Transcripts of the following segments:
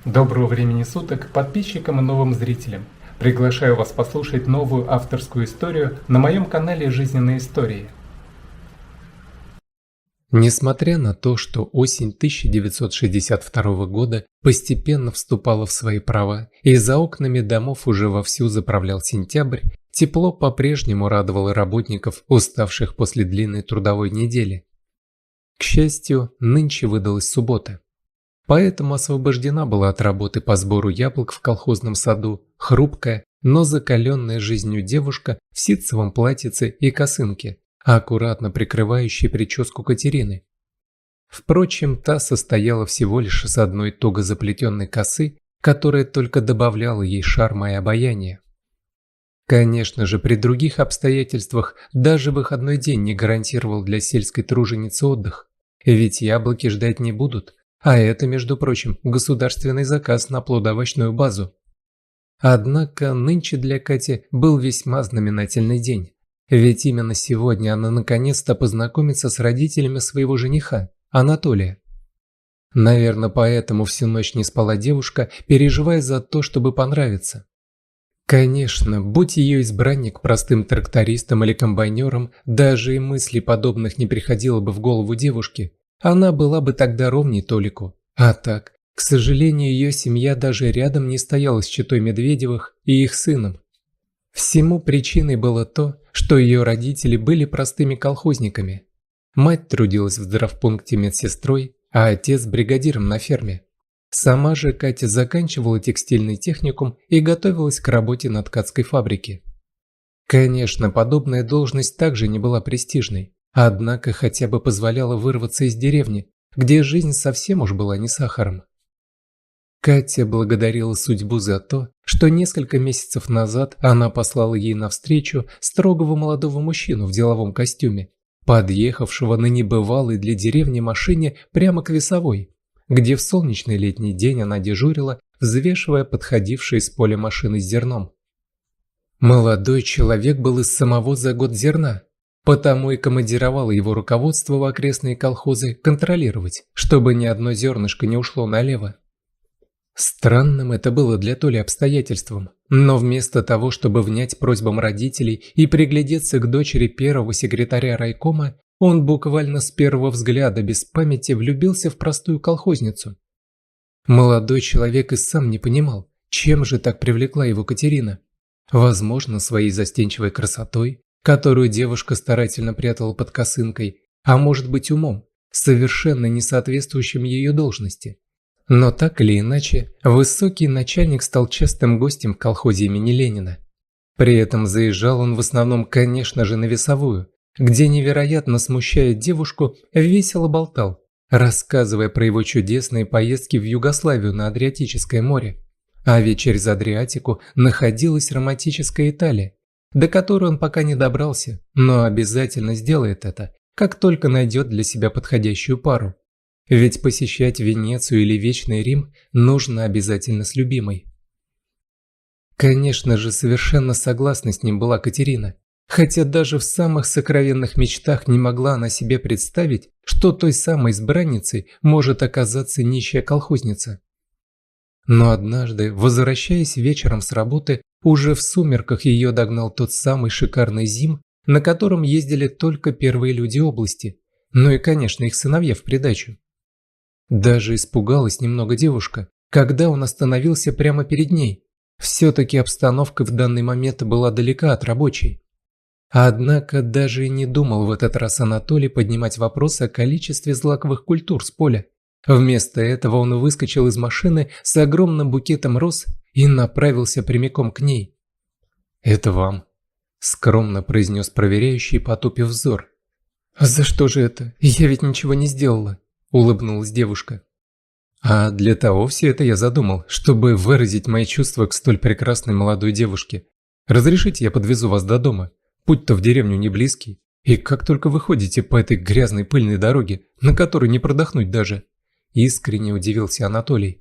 Доброго времени суток подписчикам и новым зрителям. Приглашаю вас послушать новую авторскую историю на моем канале «Жизненные истории». Несмотря на то, что осень 1962 года постепенно вступала в свои права, и за окнами домов уже вовсю заправлял сентябрь, тепло по-прежнему радовало работников, уставших после длинной трудовой недели. К счастью, нынче выдалась суббота. Поэтому освобождена была от работы по сбору яблок в колхозном саду хрупкая, но закаленная жизнью девушка в ситцевом платьице и косынке, аккуратно прикрывающей прическу Катерины. Впрочем, та состояла всего лишь из одной туго заплетенной косы, которая только добавляла ей шарма и обаяния. Конечно же, при других обстоятельствах даже выходной день не гарантировал для сельской труженицы отдых, ведь яблоки ждать не будут. А это, между прочим, государственный заказ на плодоовощную базу. Однако нынче для Кати был весьма знаменательный день. Ведь именно сегодня она наконец-то познакомится с родителями своего жениха, Анатолия. Наверное, поэтому всю ночь не спала девушка, переживая за то, чтобы понравиться. Конечно, будь ее избранник простым трактористом или комбайнером, даже и мыслей подобных не приходило бы в голову девушки. Она была бы тогда ровней Толику. А так, к сожалению, ее семья даже рядом не стояла с четой Медведевых и их сыном. Всему причиной было то, что ее родители были простыми колхозниками. Мать трудилась в здравпункте медсестрой, а отец бригадиром на ферме. Сама же Катя заканчивала текстильный техникум и готовилась к работе на ткацкой фабрике. Конечно, подобная должность также не была престижной. Однако хотя бы позволяла вырваться из деревни, где жизнь совсем уж была не сахаром. Катя благодарила судьбу за то, что несколько месяцев назад она послала ей навстречу строгого молодого мужчину в деловом костюме, подъехавшего на небывалой для деревни машине прямо к весовой, где в солнечный летний день она дежурила, взвешивая подходившие с поля машины с зерном. Молодой человек был из самого за год зерна. Потому и командировало его руководство в окрестные колхозы контролировать, чтобы ни одно зернышко не ушло налево. Странным это было для Толи обстоятельством, но вместо того, чтобы внять просьбам родителей и приглядеться к дочери первого секретаря райкома, он буквально с первого взгляда без памяти влюбился в простую колхозницу. Молодой человек и сам не понимал, чем же так привлекла его Катерина. Возможно, своей застенчивой красотой, которую девушка старательно прятала под косынкой, а может быть умом, совершенно не соответствующим ее должности. Но так или иначе, высокий начальник стал частым гостем в колхозе имени Ленина. При этом заезжал он в основном, конечно же, на весовую, где, невероятно смущая девушку, весело болтал, рассказывая про его чудесные поездки в Югославию на Адриатическое море. А ведь через Адриатику находилась романтическая Италия, до которой он пока не добрался, но обязательно сделает это, как только найдет для себя подходящую пару. Ведь посещать Венецию или Вечный Рим нужно обязательно с любимой. Конечно же, совершенно согласна с ним была Катерина, хотя даже в самых сокровенных мечтах не могла она себе представить, что той самой избранницей может оказаться нищая колхозница. Но однажды, возвращаясь вечером с работы, уже в сумерках ее догнал тот самый шикарный ЗИМ, на котором ездили только первые люди области, ну и, конечно, их сыновья в придачу. Даже испугалась немного девушка, когда он остановился прямо перед ней. Все-таки обстановка в данный момент была далека от рабочей. Однако даже и не думал в этот раз Анатолий поднимать вопрос о количестве злаковых культур с поля. Вместо этого он выскочил из машины с огромным букетом роз и направился прямиком к ней. «Это вам», – скромно произнес проверяющий, потупив взор. «А за что же это? Я ведь ничего не сделала», – улыбнулась девушка. «А для того все это я задумал, чтобы выразить мои чувства к столь прекрасной молодой девушке. Разрешите, я подвезу вас до дома? Путь-то в деревню не близкий. И как только вы ходите по этой грязной пыльной дороге, на которой не продохнуть даже», – искренне удивился Анатолий.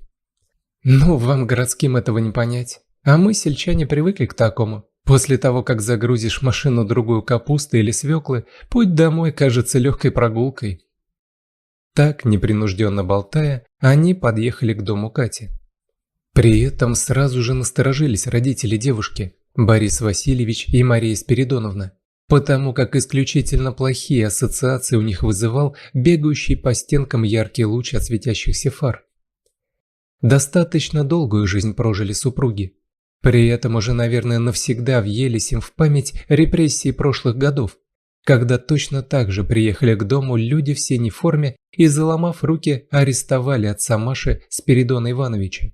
«Ну, вам, городским, этого не понять. А мы, сельчане, привыкли к такому. После того, как загрузишь в машину другую капусты или свеклы, путь домой кажется легкой прогулкой». Так, непринужденно болтая, они подъехали к дому Кати. При этом сразу же насторожились родители девушки, Борис Васильевич и Мария Спиридоновна, потому как исключительно плохие ассоциации у них вызывал бегающий по стенкам яркий луч от светящихся фар. Достаточно долгую жизнь прожили супруги. При этом уже, наверное, навсегда въелись им в память репрессии прошлых годов, когда точно так же приехали к дому люди в синей форме и, заломав руки, арестовали отца Маши Спиридона Ивановича.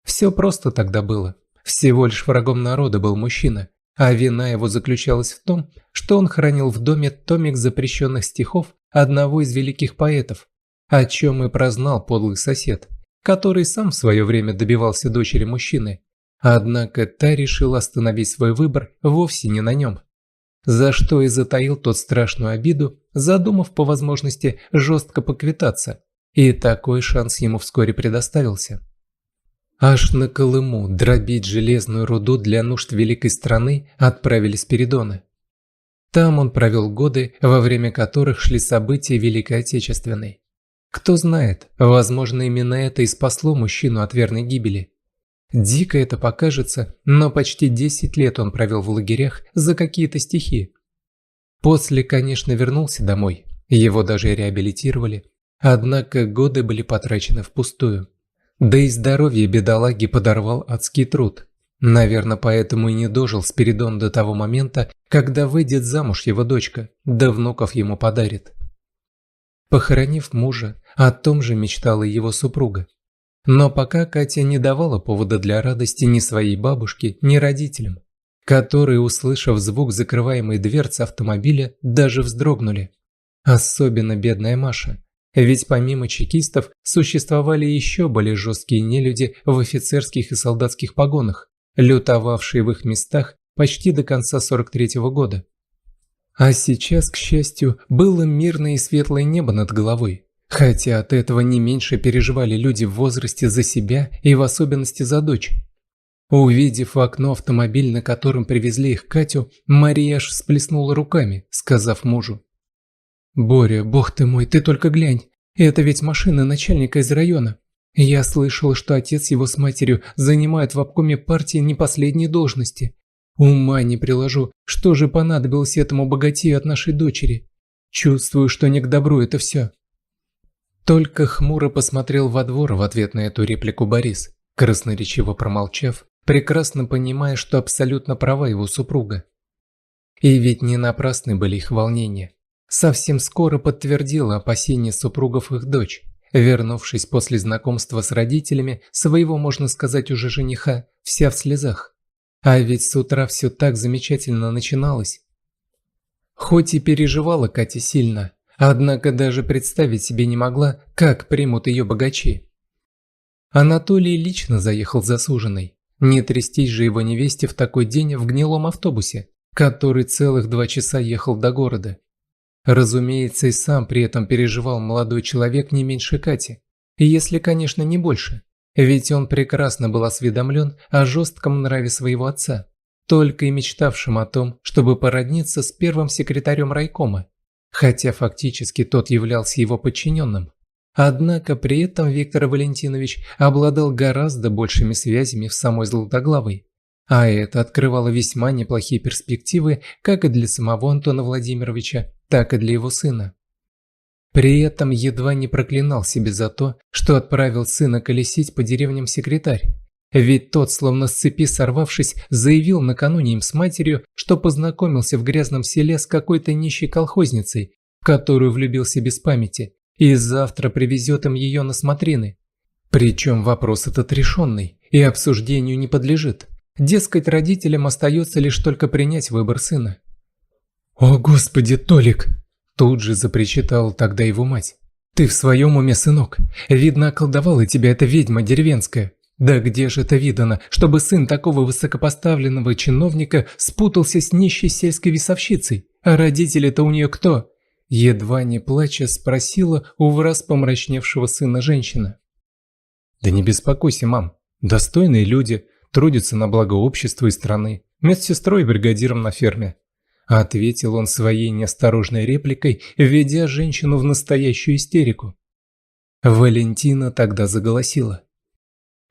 Все просто тогда было. Всего лишь врагом народа был мужчина, а вина его заключалась в том, что он хранил в доме томик запрещенных стихов одного из великих поэтов, о чем и прознал подлый сосед, который сам в свое время добивался дочери мужчины. Однако та решила остановить свой выбор вовсе не на нем, за что и затаил тот страшную обиду, задумав по возможности жестко поквитаться, и такой шанс ему вскоре предоставился. Аж на Колыму дробить железную руду для нужд великой страны отправили Спиридона. Там он провел годы, во время которых шли события Великой Отечественной. Кто знает, возможно, именно это и спасло мужчину от верной гибели. Дико это покажется, но почти 10 лет он провел в лагерях за какие-то стихи. После, конечно, вернулся домой, его даже реабилитировали, однако годы были потрачены впустую. Да и здоровье бедолаги подорвал адский труд. Наверное, поэтому и не дожил Спиридон до того момента, когда выйдет замуж его дочка, да внуков ему подарит. Похоронив мужа, о том же мечтала его супруга. Но пока Катя не давала повода для радости ни своей бабушке, ни родителям, которые, услышав звук закрываемой дверцы автомобиля, даже вздрогнули. Особенно бедная Маша. Ведь помимо чекистов существовали еще более жесткие нелюди в офицерских и солдатских погонах, лютовавшие в их местах почти до конца 43-го года. А сейчас, к счастью, было мирное и светлое небо над головой, хотя от этого не меньше переживали люди в возрасте за себя и в особенности за дочь. Увидев в окно автомобиль, на котором привезли их Катю, Мария аж всплеснула руками, сказав мужу: «Боря, бог ты мой, ты только глянь, это ведь машина начальника из района. Я слышала, что отец его с матерью занимают в обкоме партии не последние должности. Ума не приложу, что же понадобилось этому богатею от нашей дочери. Чувствую, что не к добру это все». Только хмуро посмотрел во двор в ответ на эту реплику Борис, красноречиво промолчав, прекрасно понимая, что абсолютно права его супруга. И ведь не напрасны были их волнения. Совсем скоро подтвердила опасения супругов их дочь, вернувшись после знакомства с родителями своего, можно сказать, уже жениха, вся в слезах. А ведь с утра все так замечательно начиналось. Хоть и переживала Катя сильно, однако даже представить себе не могла, как примут ее богачи. Анатолий лично заехал за суженой. Не трястись же его невесте в такой день в гнилом автобусе, который целых 2 часа ехал до города. Разумеется, и сам при этом переживал молодой человек не меньше Кати, если, конечно, не больше, ведь он прекрасно был осведомлен о жестком нраве своего отца, только и мечтавшим о том, чтобы породниться с первым секретарем райкома, хотя фактически тот являлся его подчиненным. Однако при этом Виктор Валентинович обладал гораздо большими связями в самой Златоглавой, а это открывало весьма неплохие перспективы как и для самого Антона Владимировича, так и для его сына. При этом едва не проклинал себя за то, что отправил сына колесить по деревням секретарь, ведь тот, словно с цепи сорвавшись, заявил накануне им с матерью, что познакомился в грязном селе с какой-то нищей колхозницей, в которую влюбился без памяти, и завтра привезет им ее на смотрины. Причем вопрос этот решенный и обсуждению не подлежит. Дескать, родителям остается лишь только принять выбор сына. «О, Господи, Толик!» – тут же запричитала тогда его мать. «Ты в своем уме, сынок? Видно, околдовала тебя эта ведьма деревенская. Да где же это видано, чтобы сын такого высокопоставленного чиновника спутался с нищей сельской весовщицей? А родители-то у нее кто?» Едва не плача спросила у враз помрачневшего сына женщина. «Да не беспокойся, мам. Достойные люди, трудятся на благо общества и страны, медсестрой и бригадиром на ферме», ответил он своей неосторожной репликой, введя женщину в настоящую истерику. Валентина тогда заголосила.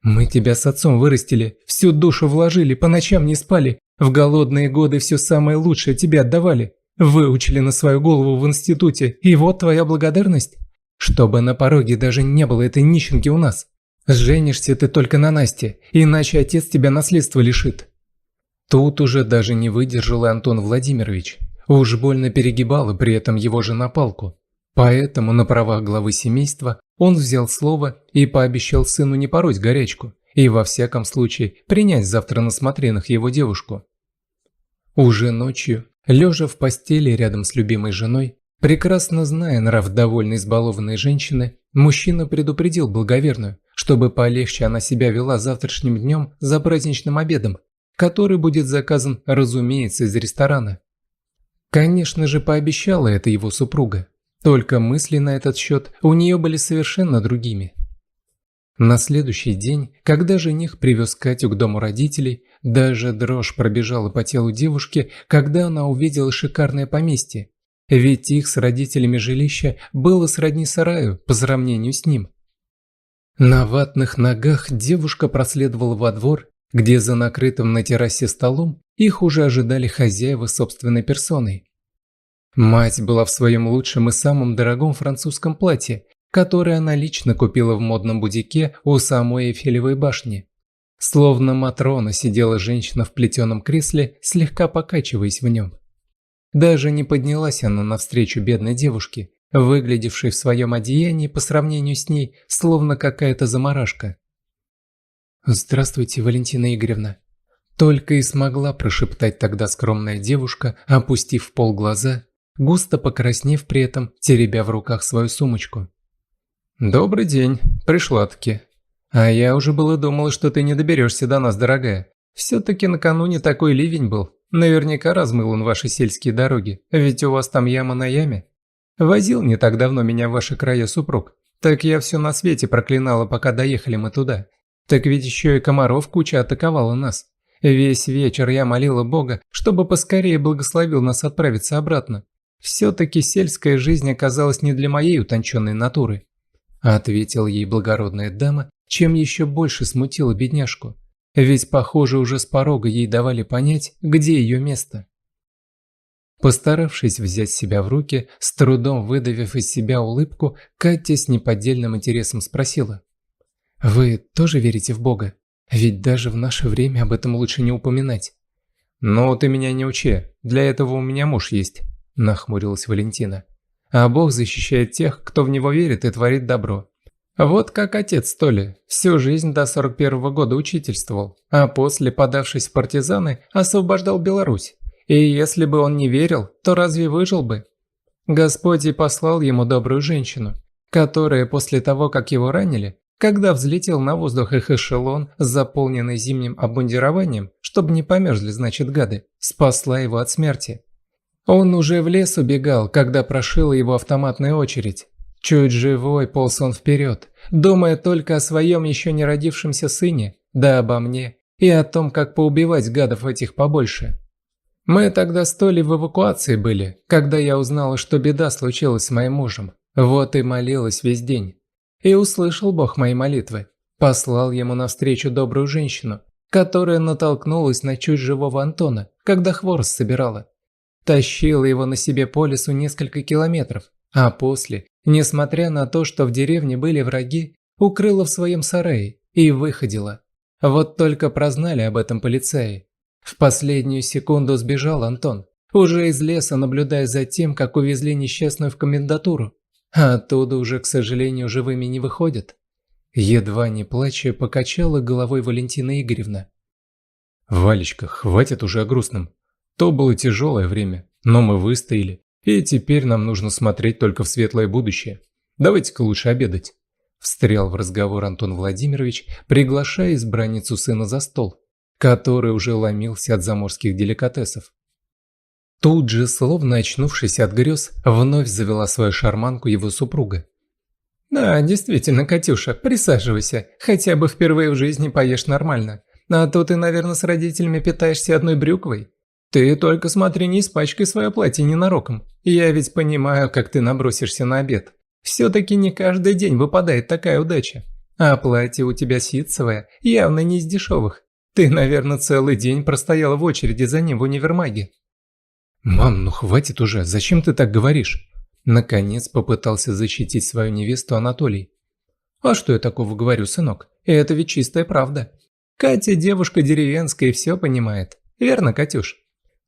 Мы тебя с отцом вырастили, всю душу вложили, по ночам не спали, в голодные годы все самое лучшее тебе отдавали. Выучили на свою голову в институте, и вот твоя благодарность. Чтобы на пороге даже не было этой нищенки у нас. Женишься ты только на Насте, иначе отец тебя наследства лишит». Тут уже даже не выдержал и Антон Владимирович. Уж больно перегибала при этом его жена палку. Поэтому на правах главы семейства он взял слово и пообещал сыну не пороть горячку и во всяком случае принять завтра на смотринах его девушку. Уже ночью, лежа в постели рядом с любимой женой, прекрасно зная нрав довольно избалованной женщины, мужчина предупредил благоверную, чтобы полегче она себя вела завтрашним днем за праздничным обедом, который будет заказан, разумеется, из ресторана. Конечно же, пообещала это его супруга, только мысли на этот счет у нее были совершенно другими. На следующий день, когда жених привез Катю к дому родителей, даже дрожь пробежала по телу девушки, когда она увидела шикарное поместье, ведь их с родителями жилище было сродни сараю по сравнению с ним. На ватных ногах девушка проследовала во двор, где за накрытым на террасе столом их уже ожидали хозяева собственной персоной. Мать была в своем лучшем и самом дорогом французском платье, которое она лично купила в модном бутике у самой Эйфелевой башни. Словно Матрона сидела женщина в плетеном кресле, слегка покачиваясь в нем. Даже не поднялась она навстречу бедной девушке, выглядевшей в своем одеянии по сравнению с ней, словно какая-то заморашка. «Здравствуйте, Валентина Игоревна», – только и смогла прошептать тогда скромная девушка, опустив в пол глаза, густо покраснев при этом, теребя в руках свою сумочку. «Добрый день, пришла-таки. А я уже было думала, что ты не доберешься до нас, дорогая. Все-таки накануне такой ливень был. Наверняка размыл он ваши сельские дороги, ведь у вас там яма на яме. Возил не так давно меня в ваши края супруг. Так я все на свете проклинала, пока доехали мы туда. Так ведь еще и комаров куча атаковала нас. Весь вечер я молила Бога, чтобы поскорее благословил нас отправиться обратно. Все-таки сельская жизнь оказалась не для моей утонченной натуры», – ответила ей благородная дама, чем еще больше смутила бедняжку. Ведь, похоже, уже с порога ей давали понять, где ее место. Постаравшись взять себя в руки, с трудом выдавив из себя улыбку, Катя с неподдельным интересом спросила: «Вы тоже верите в Бога? Ведь даже в наше время об этом лучше не упоминать». «Ну, ты меня не учи, для этого у меня муж есть», – нахмурилась Валентина. «А Бог защищает тех, кто в него верит и творит добро. Вот как отец Толи всю жизнь до 41-го года учительствовал, а после, подавшись в партизаны, освобождал Беларусь. И если бы он не верил, то разве выжил бы? Господь и послал ему добрую женщину, которая после того, как его ранили, когда взлетел на воздух их эшелон, заполненный зимним обмундированием, чтобы не померзли, значит, гады, спасла его от смерти. Он уже в лес убегал, когда прошила его автоматная очередь. Чуть живой полз он вперед, думая только о своем еще не родившемся сыне, да обо мне, и о том, как поубивать гадов этих побольше. Мы тогда с Толей в эвакуации были, когда я узнала, что беда случилась с моим мужем. Вот и молилась весь день. И услышал Бог мои молитвы. Послал ему навстречу добрую женщину, которая натолкнулась на чуть живого Антона, когда хворост собирала. Тащила его на себе по лесу несколько километров, а после, несмотря на то, что в деревне были враги, укрыла в своем сарае и выходила. Вот только прознали об этом полицаи. В последнюю секунду сбежал Антон, уже из леса наблюдая за тем, как увезли несчастную в комендатуру. А оттуда уже, к сожалению, живыми не выходят. Едва не плача, покачала головой Валентина Игоревна. «Валечка, хватит уже о грустном. То было тяжелое время, но мы выстояли, и теперь нам нужно смотреть только в светлое будущее. Давайте-ка лучше обедать», – встрял в разговор Антон Владимирович, приглашая избранницу сына за стол, который уже ломился от заморских деликатесов. Тут же, словно очнувшись от грез, вновь завела свою шарманку его супруга. «Да, действительно, Катюша, присаживайся, хотя бы впервые в жизни поешь нормально. А то ты, наверное, с родителями питаешься одной брюквой. Ты только смотри, не испачкай свое платье ненароком. Я ведь понимаю, как ты набросишься на обед. Все-таки не каждый день выпадает такая удача. А платье у тебя ситцевое, явно не из дешевых. Ты, наверное, целый день простояла в очереди за ним в универмаге». «Мам, ну хватит уже, зачем ты так говоришь?» Наконец попытался защитить свою невесту Анатолий. «А что я такого говорю, сынок? Это ведь чистая правда. Катя девушка деревенская и все понимает. Верно, Катюш?»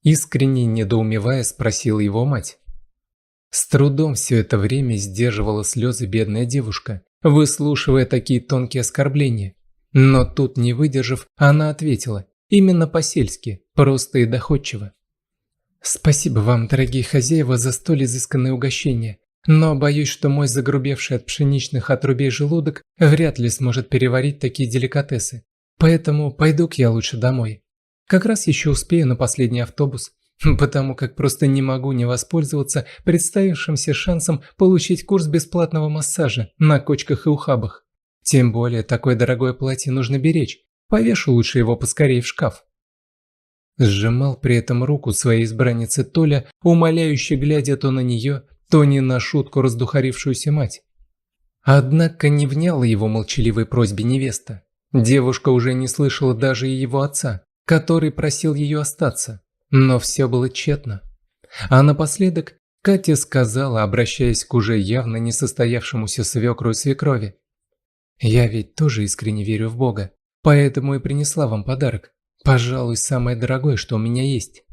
Искренне недоумевая спросила его мать. С трудом все это время сдерживала слезы бедная девушка, выслушивая такие тонкие оскорбления. Но тут, не выдержав, она ответила, именно по-сельски, просто и доходчиво. «Спасибо вам, дорогие хозяева, за столь изысканное угощение, но боюсь, что мой загрубевший от пшеничных отрубей желудок вряд ли сможет переварить такие деликатесы. Поэтому пойду-ка я лучше домой. Как раз еще успею на последний автобус, потому как просто не могу не воспользоваться представившимся шансом получить курс бесплатного массажа на кочках и ухабах. Тем более такое дорогое платье нужно беречь, повешу лучше его поскорее в шкаф». Сжимал при этом руку своей избранницы Толя, умоляюще глядя то на нее, то не на шутку раздухарившуюся мать. Однако не вняла его молчаливой просьбе невеста. Девушка уже не слышала даже и его отца, который просил ее остаться, но все было тщетно. А напоследок Катя сказала, обращаясь к уже явно несостоявшемуся свекру и свекрови: «Я ведь тоже искренне верю в Бога, поэтому и принесла вам подарок. Пожалуй, самое дорогое, что у меня есть».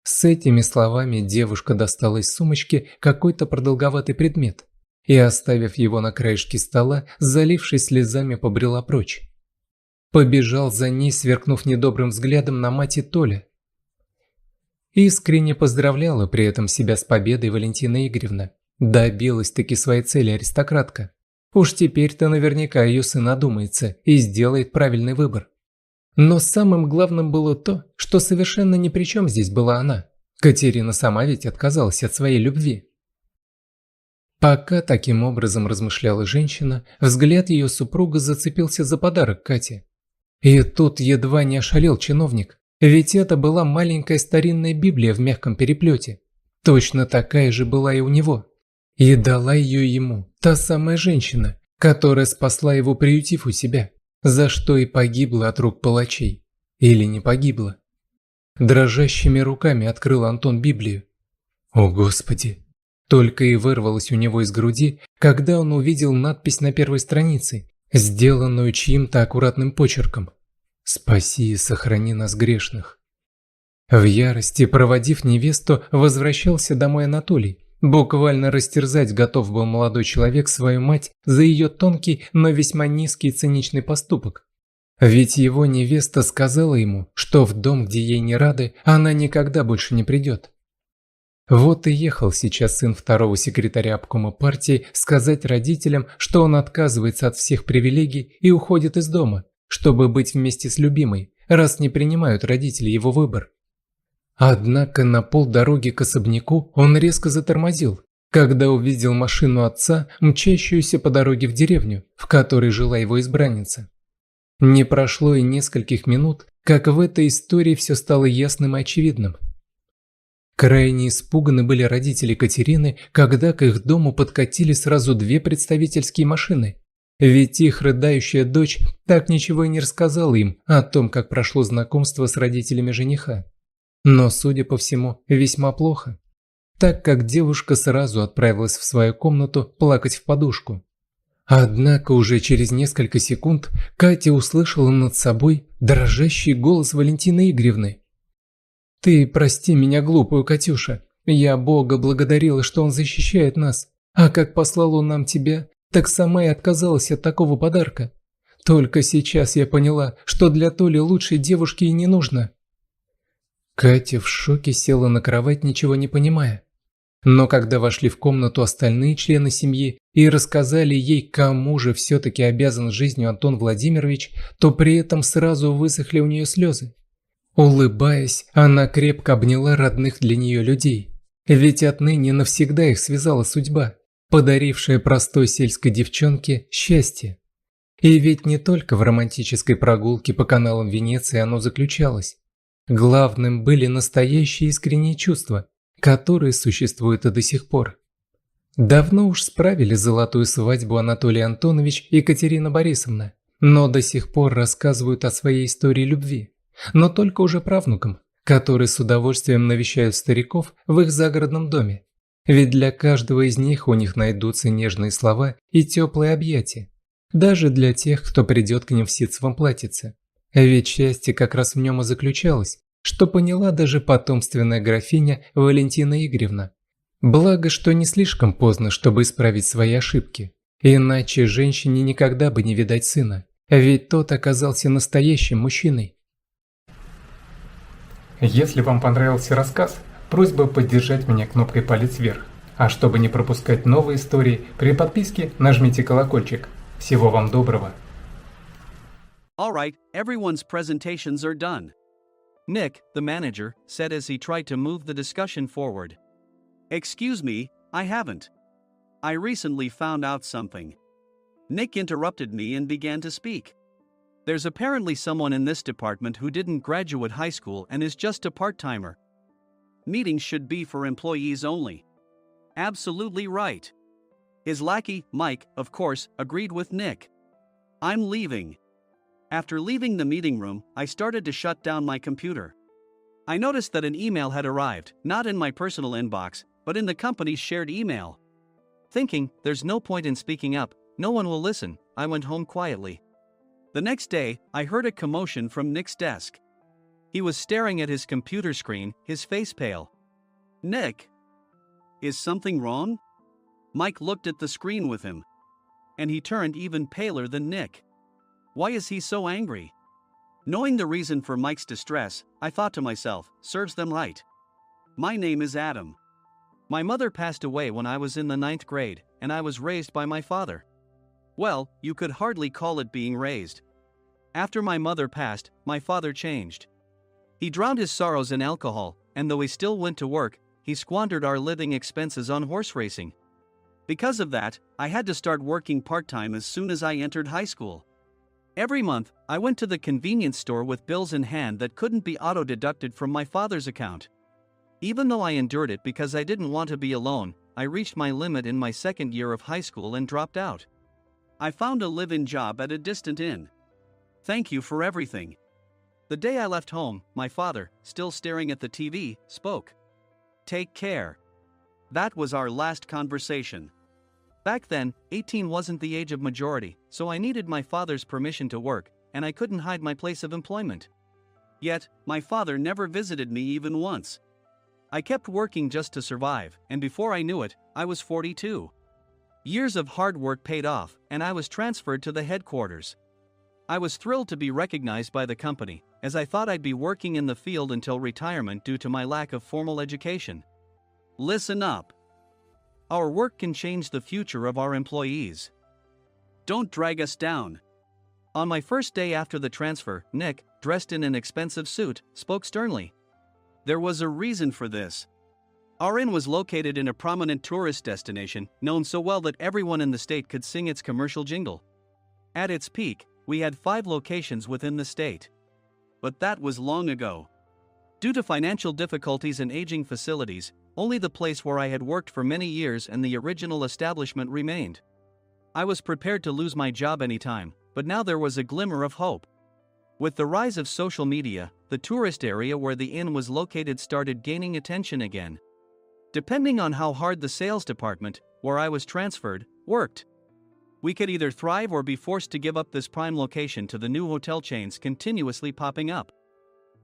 С этими словами девушка достала из сумочки какой-то продолговатый предмет и, оставив его на краешке стола, залившись слезами, побрела прочь. Побежал за ней, сверкнув недобрым взглядом на мать и Толя. Искренне поздравляла при этом себя с победой Валентина Игоревна. Добилась-таки своей цели аристократка. Уж теперь-то наверняка ее сын одумается и сделает правильный выбор. Но самым главным было то, что совершенно ни при чем здесь была она. Катерина сама ведь отказалась от своей любви. Пока таким образом размышляла женщина, взгляд ее супруга зацепился за подарок Кате. И тут едва не ошалел чиновник, ведь это была маленькая старинная Библия в мягком переплете. Точно такая же была и у него. И дала ее ему та самая женщина, которая спасла его, приютив у себя, за что и погибла от рук палачей. Или не погибла. Дрожащими руками открыл Антон Библию. О, Господи! Только и вырвалось у него из груди, когда он увидел надпись на первой странице, сделанную чьим-то аккуратным почерком: «Спаси и сохрани нас грешных». В ярости, проводив невесту, возвращался домой Анатолий. Буквально растерзать готов был молодой человек свою мать за ее тонкий, но весьма низкий и циничный поступок. Ведь его невеста сказала ему, что в дом, где ей не рады, она никогда больше не придет. Вот и ехал сейчас сын второго секретаря обкома партии сказать родителям, что он отказывается от всех привилегий и уходит из дома, чтобы быть вместе с любимой, раз не принимают родители его выбор. Однако на полдороги к особняку он резко затормозил, когда увидел машину отца, мчащуюся по дороге в деревню, в которой жила его избранница. Не прошло и нескольких минут, как в этой истории все стало ясным и очевидным. Крайне испуганы были родители Катерины, когда к их дому подкатили сразу две представительские машины. Ведь их рыдающая дочь так ничего и не рассказала им о том, как прошло знакомство с родителями жениха. Но, судя по всему, весьма плохо, так как девушка сразу отправилась в свою комнату плакать в подушку. Однако уже через несколько секунд Катя услышала над собой дрожащий голос Валентины Игоревны. «Ты прости меня, глупую Катюша. Я Бога благодарила, что Он защищает нас. А как послал Он нам тебя, так сама и отказалась от такого подарка. Только сейчас я поняла, что для Толи лучшей девушки и не нужно». Катя в шоке села на кровать, ничего не понимая. Но когда вошли в комнату остальные члены семьи и рассказали ей, кому же все-таки обязан жизнью Антон Владимирович, то при этом сразу высохли у нее слезы. Улыбаясь, она крепко обняла родных для нее людей. Ведь отныне навсегда их связала судьба, подарившая простой сельской девчонке счастье. И ведь не только в романтической прогулке по каналам Венеции оно заключалось. Главным были настоящие искренние чувства, которые существуют и до сих пор. Давно уж справили золотую свадьбу Анатолий Антонович и Екатерина Борисовна, но до сих пор рассказывают о своей истории любви. Но только уже правнукам, которые с удовольствием навещают стариков в их загородном доме. Ведь для каждого из них у них найдутся нежные слова и теплые объятия. Даже для тех, кто придет к ним в ситцевом платьице. Ведь счастье как раз в нем и заключалось, что поняла даже потомственная графиня Валентина Игоревна. Благо, что не слишком поздно, чтобы исправить свои ошибки. Иначе женщине никогда бы не видать сына, ведь тот оказался настоящим мужчиной. Если вам понравился рассказ, просьба поддержать меня кнопкой палец вверх. А чтобы не пропускать новые истории, при подписке нажмите колокольчик. Всего вам доброго. All right, everyone's presentations are done. Nick, the manager, said as he tried to move the discussion forward. Excuse me, I haven't. I recently found out something. Nick interrupted me and began to speak. There's apparently someone in this department who didn't graduate high school and is just a part-timer. Meetings should be for employees only. Absolutely right. His lackey, Mike, of course, agreed with Nick. I'm leaving. After leaving the meeting room, I started to shut down my computer. I noticed that an email had arrived, not in my personal inbox, but in the company's shared email. Thinking, there's no point in speaking up, no one will listen, I went home quietly. The next day, I heard a commotion from Nick's desk. He was staring at his computer screen, his face pale. Nick? Is something wrong? Mike looked at the screen with him. And he turned even paler than Nick. Why is he so angry? Knowing the reason for Mike's distress, I thought to myself, serves them right. My name is Adam. My mother passed away when I was in the 9th grade, and I was raised by my father. Well, you could hardly call it being raised. After my mother passed, my father changed. He drowned his sorrows in alcohol, and though he still went to work, he squandered our living expenses on horse racing. Because of that, I had to start working part-time as soon as I entered high school. Every month, I went to the convenience store with bills in hand that couldn't be auto-deducted from my father's account. Even though I endured it because I didn't want to be alone, I reached my limit in my second year of high school and dropped out. I found a live-in job at a distant inn. Thank you for everything. The day I left home, my father, still staring at the TV, spoke. Take care. That was our last conversation. Back then, 18 wasn't the age of majority, so I needed my father's permission to work, and I couldn't hide my place of employment. Yet, my father never visited me even once. I kept working just to survive, and before I knew it, I was 42. Years of hard work paid off, and I was transferred to the headquarters. I was thrilled to be recognized by the company, as I thought I'd be working in the field until retirement due to my lack of formal education. Listen up. Our work can change the future of our employees. Don't drag us down. On my first day after the transfer, Nick, dressed in an expensive suit, spoke sternly. There was a reason for this. Our inn was located in a prominent tourist destination, known so well that everyone in the state could sing its commercial jingle. At its peak, we had 5 locations within the state. But that was long ago. Due to financial difficulties and aging facilities, only the place where I had worked for many years and the original establishment remained. I was prepared to lose my job anytime, but now there was a glimmer of hope. With the rise of social media, the tourist area where the inn was located started gaining attention again. Depending on how hard the sales department, where I was transferred, worked, we could either thrive or be forced to give up this prime location to the new hotel chains continuously popping up.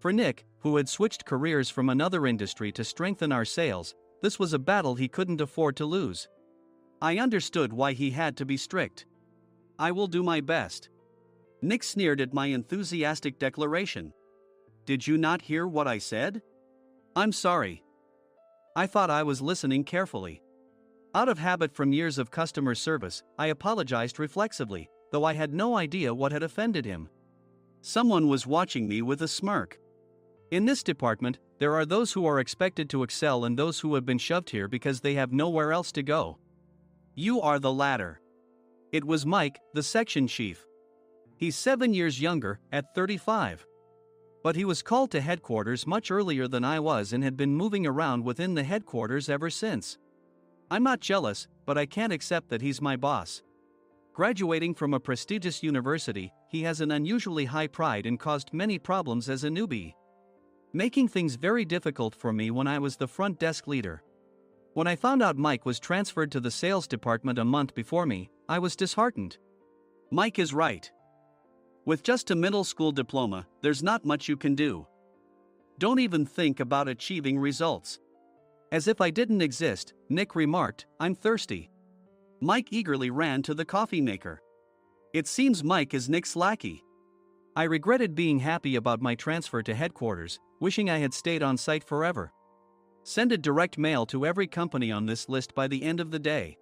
For Nick, who had switched careers from another industry to strengthen our sales, this was a battle he couldn't afford to lose. I understood why he had to be strict. I will do my best. Nick sneered at my enthusiastic declaration. Did you not hear what I said? I'm sorry. I thought I was listening carefully. Out of habit from years of customer service, I apologized reflexively, though I had no idea what had offended him. Someone was watching me with a smirk. In this department, there are those who are expected to excel and those who have been shoved here because they have nowhere else to go. You are the latter. It was Mike, the section chief. He's 7 years younger, at 35. But he was called to headquarters much earlier than I was and had been moving around within the headquarters ever since. I'm not jealous, but I can't accept that he's my boss. Graduating from a prestigious university, he has an unusually high pride and caused many problems as a newbie, making things very difficult for me when I was the front desk leader. When I found out Mike was transferred to the sales department a month before me, I was disheartened. Mike is right. With just a middle school diploma, there's not much you can do. Don't even think about achieving results. As if I didn't exist, Nick remarked, I'm thirsty. Mike eagerly ran to the coffee maker. It seems Mike is Nick's lackey. I regretted being happy about my transfer to headquarters, wishing I had stayed on site forever. Send a direct mail to every company on this list by the end of the day.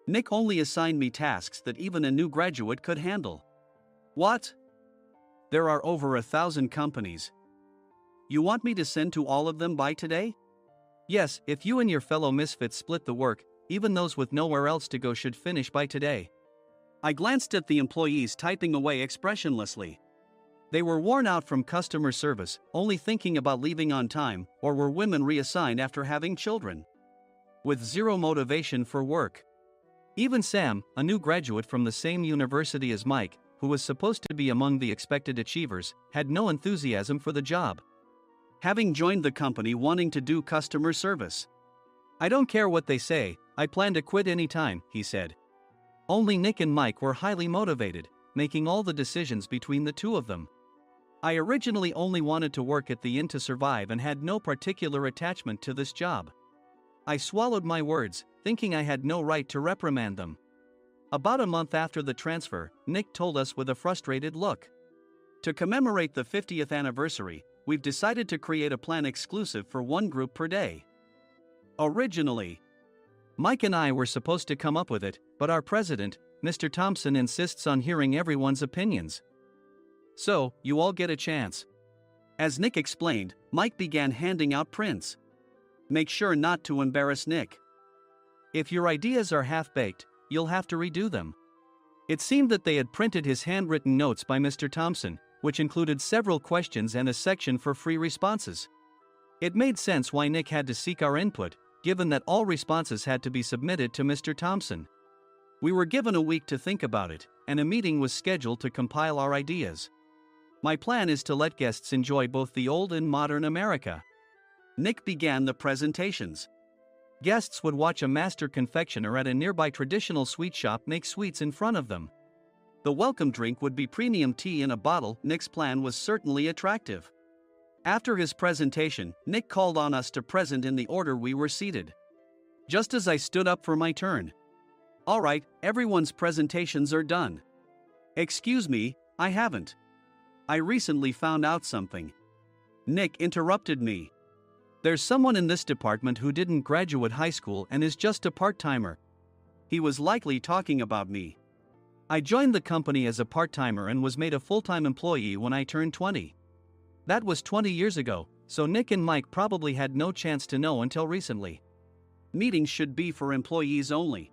Nick only assigned me tasks that even a new graduate could handle. What? There are over 1,000 companies. You want me to send to all of them by today? Yes, if you and your fellow misfits split the work, even those with nowhere else to go should finish by today. I glanced at the employees typing away expressionlessly. They were worn out from customer service, only thinking about leaving on time, or were women reassigned after having children, with zero motivation for work. Even Sam, a new graduate from the same university as Mike, who was supposed to be among the expected achievers, had no enthusiasm for the job, having joined the company wanting to do customer service. I don't care what they say, I plan to quit anytime, he said. Only Nick and Mike were highly motivated, making all the decisions between the two of them. I originally only wanted to work at the inn to survive and had no particular attachment to this job. I swallowed my words, thinking I had no right to reprimand them. About a month after the transfer, Nick told us with a frustrated look. To commemorate the 50th anniversary, we've decided to create a plan exclusive for one group per day. Originally, Mike and I were supposed to come up with it, but our president, Mr. Thompson, insists on hearing everyone's opinions. So, you all get a chance. As Nick explained, Mike began handing out prints. Make sure not to embarrass Nick. If your ideas are half-baked, you'll have to redo them. It seemed that they had printed his handwritten notes by Mr. Thompson, which included several questions and a section for free responses. It made sense why Nick had to seek our input, given that all responses had to be submitted to Mr. Thompson. We were given a week to think about it, and a meeting was scheduled to compile our ideas. My plan is to let guests enjoy both the old and modern America. Nick began the presentations. Guests would watch a master confectioner at a nearby traditional sweet shop make sweets in front of them. The welcome drink would be premium tea in a bottle. Nick's plan was certainly attractive. After his presentation, Nick called on us to present in the order we were seated. Just as I stood up for my turn. All right, everyone's presentations are done. Excuse me, I haven't. I recently found out something. Nick interrupted me. There's someone in this department who didn't graduate high school and is just a part-timer. He was likely talking about me. I joined the company as a part-timer and was made a full-time employee when I turned 20. That was 20 years ago, so Nick and Mike probably had no chance to know until recently. Meetings should be for employees only.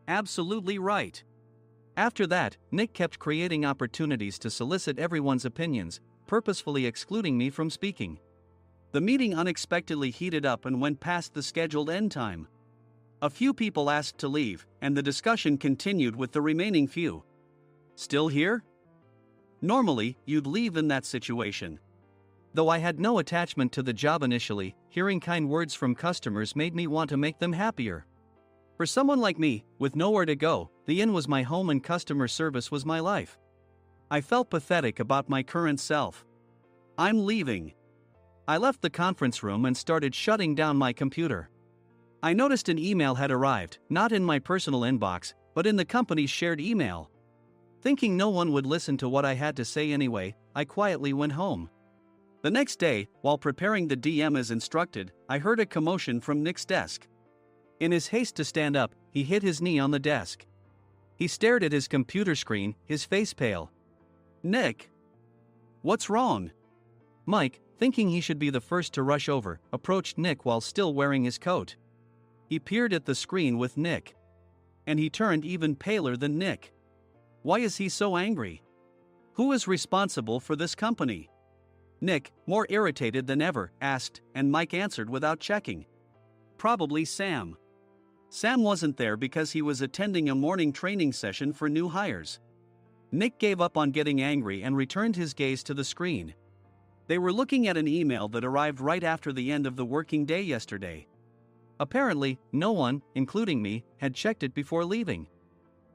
Absolutely right. After that, Nick kept creating opportunities to solicit everyone's opinions, purposefully excluding me from speaking. The meeting unexpectedly heated up and went past the scheduled end time. A few people asked to leave, and the discussion continued with the remaining few. Still here? Normally, you'd leave in that situation. Though I had no attachment to the job initially, hearing kind words from customers made me want to make them happier. For someone like me, with nowhere to go, the inn was my home and customer service was my life. I felt pathetic about my current self. I'm leaving. I left the conference room and started shutting down my computer. I noticed an email had arrived, not in my personal inbox, but in the company's shared email. Thinking no one would listen to what I had to say anyway, I quietly went home. The next day, while preparing the DM as instructed, I heard a commotion from Nick's desk. In his haste to stand up, he hit his knee on the desk. He stared at his computer screen, his face pale. Nick! What's wrong? Mike, thinking he should be the first to rush over, approached Nick while still wearing his coat. He peered at the screen with Nick. And he turned even paler than Nick. Why is he so angry? Who is responsible for this company? Nick, more irritated than ever, asked, and Mike answered without checking. Probably Sam. Sam wasn't there because he was attending a morning training session for new hires. Nick gave up on getting angry and returned his gaze to the screen. They were looking at an email that arrived right after the end of the working day yesterday. Apparently, no one, including me, had checked it before leaving.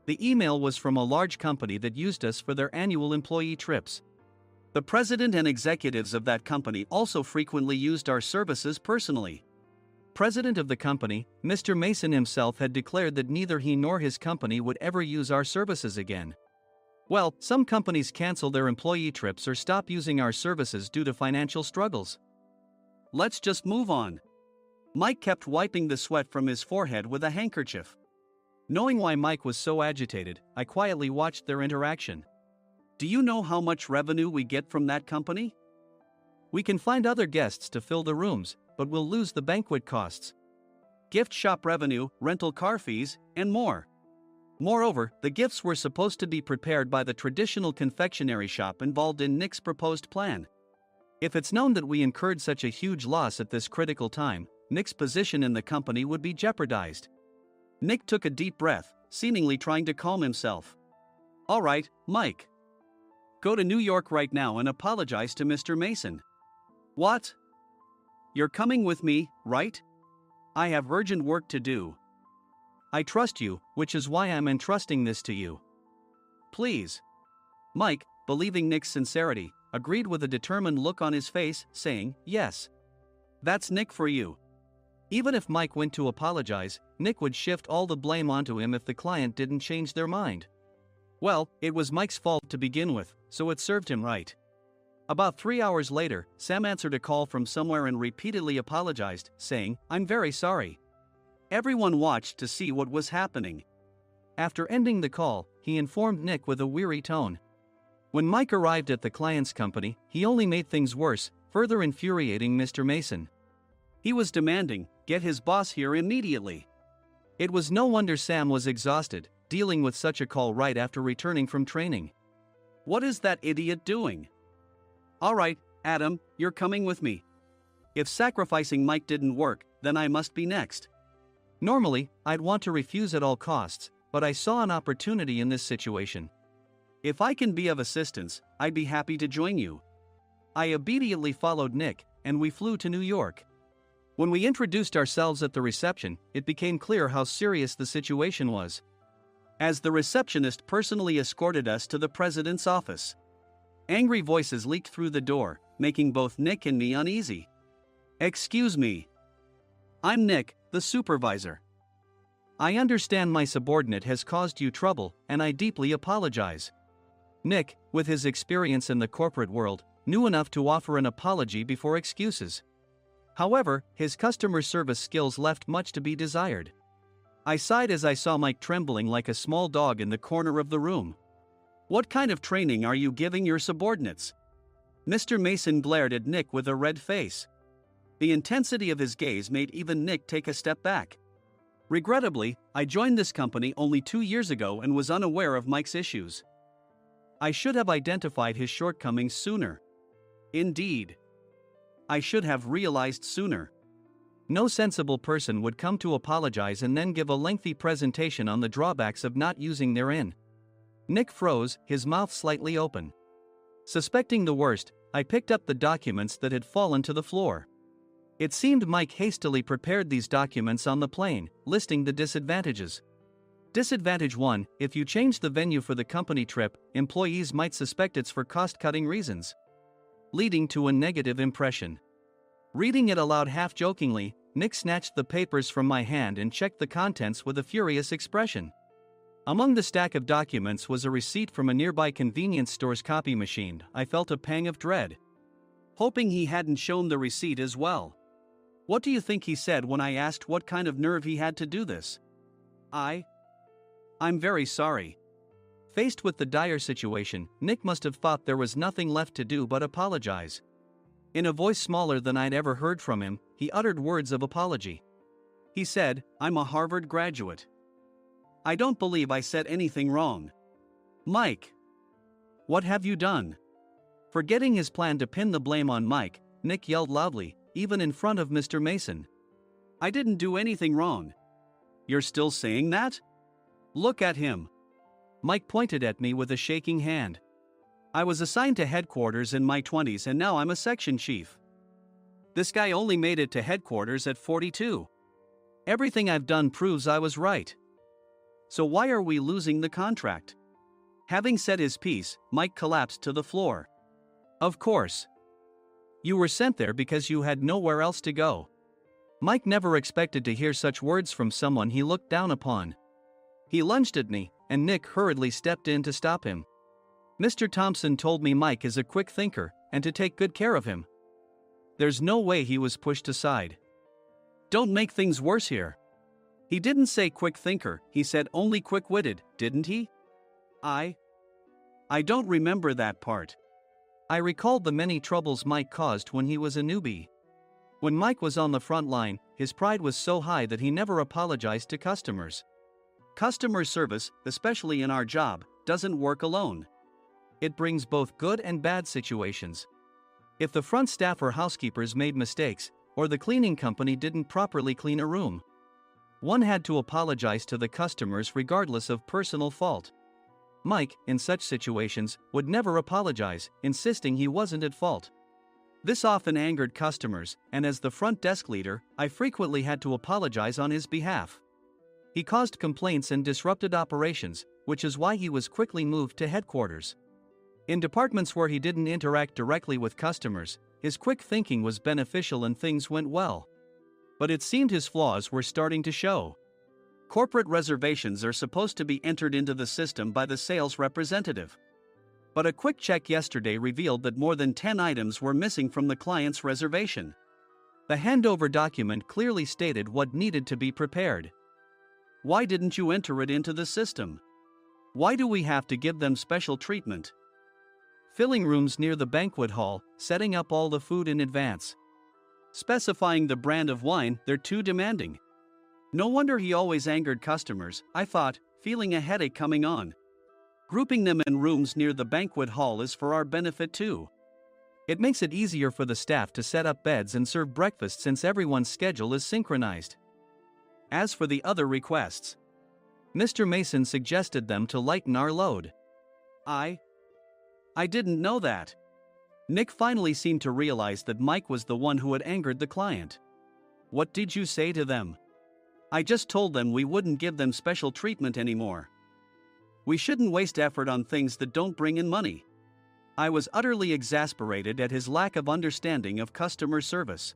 The email was from a large company that used us for their annual employee trips. The president and executives of that company also frequently used our services personally. President of the company, Mr. Mason himself, had declared that neither he nor his company would ever use our services again. Well, some companies cancel their employee trips or stop using our services due to financial struggles. Let's just move on. Mike kept wiping the sweat from his forehead with a handkerchief. Knowing why Mike was so agitated, I quietly watched their interaction. Do you know how much revenue we get from that company? We can find other guests to fill the rooms, but we'll lose the banquet costs, gift shop revenue, rental car fees, and more. Moreover, the gifts were supposed to be prepared by the traditional confectionery shop involved in Nick's proposed plan. If it's known that we incurred such a huge loss at this critical time, Nick's position in the company would be jeopardized. Nick took a deep breath, seemingly trying to calm himself. All right, Mike. Go to New York right now and apologize to Mr. Mason. What? You're coming with me, right? I have urgent work to do. I trust you, which is why I'm entrusting this to you. Please. Mike, believing Nick's sincerity, agreed with a determined look on his face, saying, yes. That's Nick for you. Even if Mike went to apologize, Nick would shift all the blame onto him if the client didn't change their mind. Well, it was Mike's fault to begin with, so it served him right. About 3 hours later, Sam answered a call from somewhere and repeatedly apologized, saying, I'm very sorry. Everyone watched to see what was happening. After ending the call, he informed Nick with a weary tone. When Mike arrived at the client's company, he only made things worse, further infuriating Mr. Mason. He was demanding, get his boss here immediately. It was no wonder Sam was exhausted, dealing with such a call right after returning from training. What is that idiot doing? All right, Adam, you're coming with me. If sacrificing Mike didn't work, then I must be next. Normally, I'd want to refuse at all costs, but I saw an opportunity in this situation. If I can be of assistance, I'd be happy to join you. I obediently followed Nick, and we flew to New York. When we introduced ourselves at the reception, it became clear how serious the situation was, as the receptionist personally escorted us to the president's office. Angry voices leaked through the door, making both Nick and me uneasy. Excuse me. I'm Nick, the supervisor. I understand my subordinate has caused you trouble, and I deeply apologize. Nick, with his experience in the corporate world, knew enough to offer an apology before excuses. However, his customer service skills left much to be desired. I sighed as I saw Mike trembling like a small dog in the corner of the room. What kind of training are you giving your subordinates? Mr. Mason glared at Nick with a red face. The intensity of his gaze made even Nick take a step back. Regrettably, I joined this company only 2 years ago and was unaware of Mike's issues. I should have identified his shortcomings sooner. Indeed. I should have realized sooner. No sensible person would come to apologize and then give a lengthy presentation on the drawbacks of not using their in. Nick froze, his mouth slightly open. Suspecting the worst, I picked up the documents that had fallen to the floor. It seemed Mike hastily prepared these documents on the plane, listing the disadvantages. Disadvantage 1: if you change the venue for the company trip, employees might suspect it's for cost-cutting reasons, leading to a negative impression. Reading it aloud half-jokingly, Nick snatched the papers from my hand and checked the contents with a furious expression. Among the stack of documents was a receipt from a nearby convenience store's copy machine. I felt a pang of dread, hoping he hadn't shown the receipt as well. What do you think he said when I asked what kind of nerve he had to do this? I'm very sorry. Faced with the dire situation, Nick must have thought there was nothing left to do but apologize. In a voice smaller than I'd ever heard from him, he uttered words of apology. He said, I'm a Harvard graduate. I don't believe I said anything wrong. Mike, what have you done? Forgetting his plan to pin the blame on Mike, Nick yelled loudly, even in front of Mr. Mason. I didn't do anything wrong. You're still saying that? Look at him. Mike pointed at me with a shaking hand. I was assigned to headquarters in my 20s and now I'm a section chief. This guy only made it to headquarters at 42. Everything I've done proves I was right. So why are we losing the contract? Having said his piece, Mike collapsed to the floor. Of course. You were sent there because you had nowhere else to go. Mike never expected to hear such words from someone he looked down upon. He lunged at me, and Nick hurriedly stepped in to stop him. Mr. Thompson told me Mike is a quick thinker, and to take good care of him. There's no way he was pushed aside. Don't make things worse here. He didn't say quick thinker, he said only quick-witted, didn't he? I don't remember that part. I recalled the many troubles Mike caused when he was a newbie. When Mike was on the front line, his pride was so high that he never apologized to customers. Customer service, especially in our job, doesn't work alone. It brings both good and bad situations. If the front staff or housekeepers made mistakes, or the cleaning company didn't properly clean a room, one had to apologize to the customers regardless of personal fault. Mike, in such situations, would never apologize, insisting he wasn't at fault. This often angered customers, and as the front desk leader, I frequently had to apologize on his behalf. He caused complaints and disrupted operations, which is why he was quickly moved to headquarters. In departments where he didn't interact directly with customers, his quick thinking was beneficial and things went well. But it seemed his flaws were starting to show. Corporate reservations are supposed to be entered into the system by the sales representative. But a quick check yesterday revealed that more than 10 items were missing from the client's reservation. The handover document clearly stated what needed to be prepared. Why didn't you enter it into the system? Why do we have to give them special treatment? Filling rooms near the banquet hall, setting up all the food in advance. Specifying the brand of wine, they're too demanding. No wonder he always angered customers, I thought, feeling a headache coming on. Grouping them in rooms near the banquet hall is for our benefit too. It makes it easier for the staff to set up beds and serve breakfast since everyone's schedule is synchronized. As for the other requests, Mr. Mason suggested them to lighten our load. I didn't know that. Nick finally seemed to realize that Mike was the one who had angered the client. What did you say to them? I just told them we wouldn't give them special treatment anymore. We shouldn't waste effort on things that don't bring in money. I was utterly exasperated at his lack of understanding of customer service.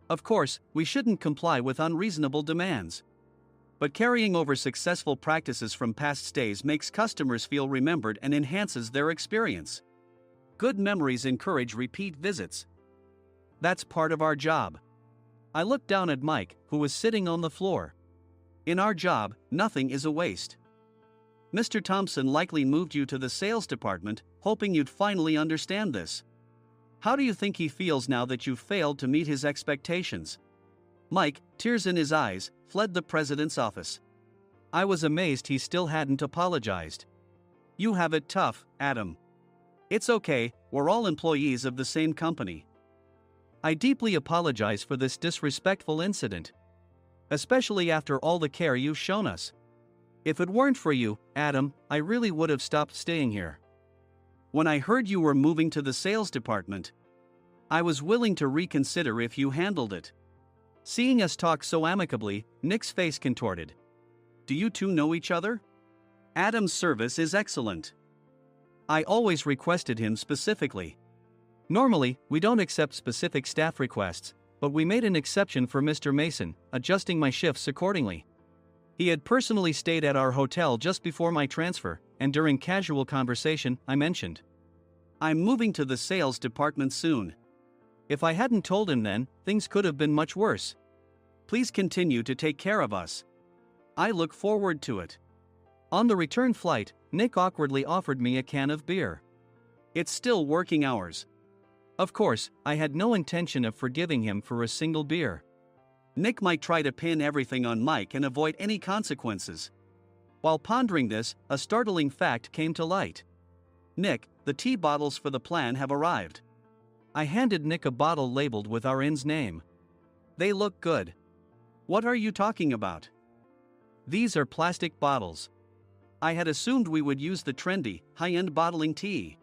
Of course, we shouldn't comply with unreasonable demands. But carrying over successful practices from past stays makes customers feel remembered and enhances their experience. Good memories encourage repeat visits. That's part of our job. I looked down at Mike, who was sitting on the floor. In our job, nothing is a waste. Mr. Thompson likely moved you to the sales department, hoping you'd finally understand this. How do you think he feels now that you've failed to meet his expectations? Mike, tears in his eyes, fled the president's office. I was amazed he still hadn't apologized. You have it tough, Adam. It's okay, we're all employees of the same company. I deeply apologize for this disrespectful incident. Especially after all the care you've shown us. If it weren't for you, Adam, I really would have stopped staying here. When I heard you were moving to the sales department, I was willing to reconsider if you handled it. Seeing us talk so amicably, Nick's face contorted. Do you two know each other? Adam's service is excellent. I always requested him specifically. Normally, we don't accept specific staff requests, but we made an exception for Mr. Mason, adjusting my shifts accordingly. He had personally stayed at our hotel just before my transfer, and during casual conversation, I mentioned, I'm moving to the sales department soon. If I hadn't told him then, things could have been much worse. Please continue to take care of us. I look forward to it. On the return flight, Nick awkwardly offered me a can of beer. It's still working hours. Of course, I had no intention of forgiving him for a single beer. Nick might try to pin everything on Mike and avoid any consequences. While pondering this, a startling fact came to light. Nick, the tea bottles for the plan have arrived. I handed Nick a bottle labeled with our inn's name. They look good. What are you talking about? These are plastic bottles. I had assumed we would use the trendy, high-end bottling tea.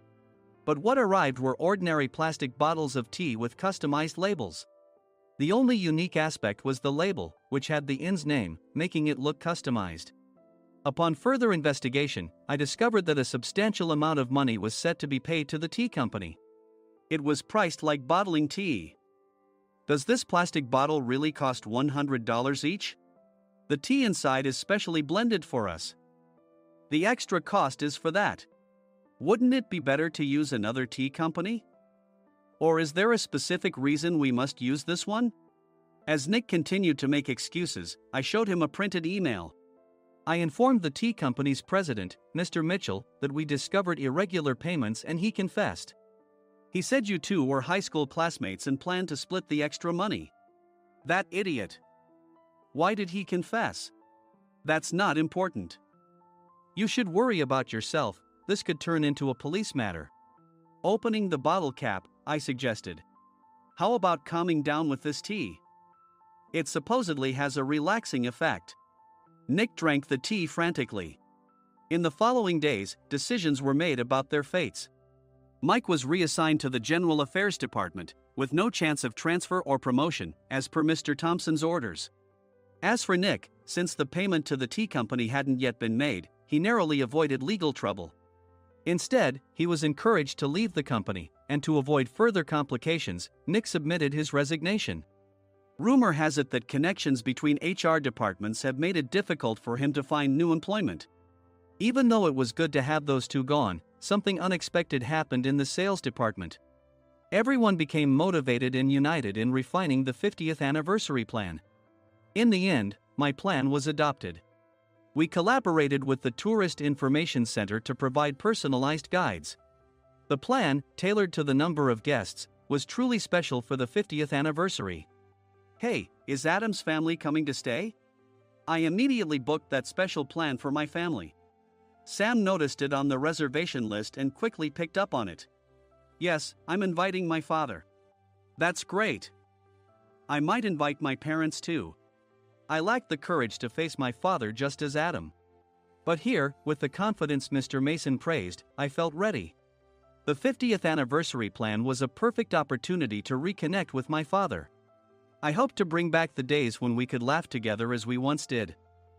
But what arrived were ordinary plastic bottles of tea with customized labels. The only unique aspect was the label, which had the inn's name, making it look customized. Upon further investigation, I discovered that a substantial amount of money was set to be paid to the tea company. It was priced like bottling tea. Does this plastic bottle really cost $100 each? The tea inside is specially blended for us. The extra cost is for that. Wouldn't it be better to use another tea company? Or is there a specific reason we must use this one? As Nick continued to make excuses, I showed him a printed email. I informed the tea company's president, Mr. Mitchell, that we discovered irregular payments and he confessed. He said you two were high school classmates and planned to split the extra money. That idiot. Why did he confess? That's not important. You should worry about yourself, this could turn into a police matter. Opening the bottle cap, I suggested. How about calming down with this tea? It supposedly has a relaxing effect. Nick drank the tea frantically. In the following days, decisions were made about their fates. Mike was reassigned to the General Affairs Department, with no chance of transfer or promotion, as per Mr. Thompson's orders. As for Nick, since the payment to the tea company hadn't yet been made, he narrowly avoided legal trouble. Instead, he was encouraged to leave the company, and to avoid further complications, Nick submitted his resignation. Rumor has it that connections between HR departments have made it difficult for him to find new employment. Even though it was good to have those two gone, something unexpected happened in the sales department. Everyone became motivated and united in refining the 50th anniversary plan. In the end, my plan was adopted. We collaborated with the Tourist Information Center to provide personalized guides. The plan, tailored to the number of guests, was truly special for the 50th anniversary. Hey, is Adam's family coming to stay? I immediately booked that special plan for my family. Sam noticed it on the reservation list and quickly picked up on it. Yes, I'm inviting my father. That's great. I might invite my parents too. I lacked the courage to face my father just as Adam. But here, with the confidence Mr. Mason praised, I felt ready. The 50th anniversary plan was a perfect opportunity to reconnect with my father. I hoped to bring back the days when we could laugh together as we once did.